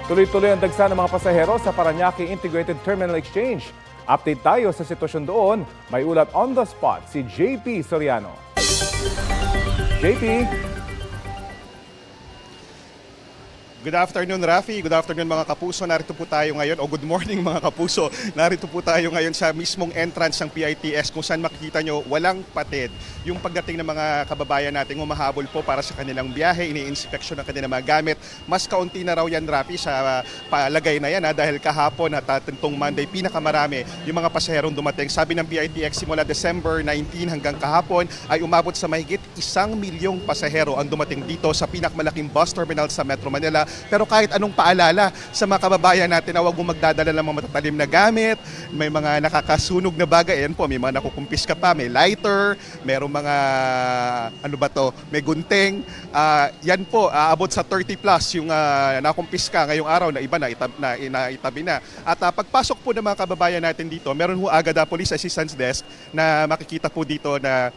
Tuloy-tuloy ang dagsa ng mga pasahero sa Parañaque Integrated Terminal Exchange. Update tayo sa sitwasyon doon. May ulat on the spot si JP Soriano. JP? Good afternoon, Rafi. Good afternoon, mga kapuso. Narito po tayo ngayon, o good morning, mga kapuso. Narito po tayo ngayon sa mismong entrance ng PITX kung saan makikita nyo walang patid. Yung pagdating ng mga kababayan natin humahabol po para sa kanilang biyahe, ini-inspeksyon ng kanilang mga gamit. Mas kaunti na raw yan, Rafi, sa palagay na yan dahil kahapon at itong Monday, pinakamarami yung mga pasaherong dumating. Sabi ng PITX, simula December 19 hanggang kahapon ay umabot sa mahigit 1,000,000 pasahero ang dumating dito sa pinakamalaking bus terminal sa Metro Manila. Pero kahit anong paalala sa mga kababayan natin na huwag mong magdadala ng mga matatalim na gamit, may mga nakakasunog na bagay, ayan po, may mga nakukumpis ka pa, may lighter, merong mga, may gunting, yan po, aabot sa 30 plus yung nakumpis ka ngayong araw na iba na itabi na. At pagpasok po ng mga kababayan natin dito, meron po agad Police Assistance Desk na makikita po dito na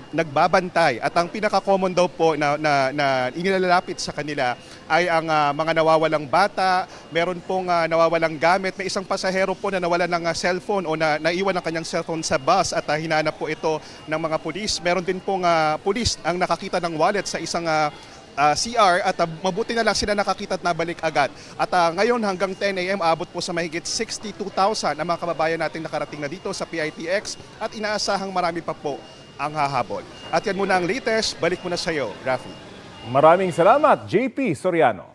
nagbabantay. At ang pinaka-common daw po na inilalapit sa kanila ay ang mga nawawalang bata, meron pong nawawalang gamit. May isang pasahero po na nawalan ng cellphone o naiwan ang kanyang cellphone sa bus at hinanap po ito ng mga pulis. Meron din pong pulis ang nakakita ng wallet sa isang CR at mabuti na lang sila nakakita at nabalik agad. At ngayon hanggang 10 a.m. abot po sa mahigit 62,000 ang mga kababayan natin nakarating na dito sa PITX at inaasahang marami pa po ang hahabol. At yan muna ang latest. Balik muna sa iyo, Rafi. Maraming salamat, JP Soriano.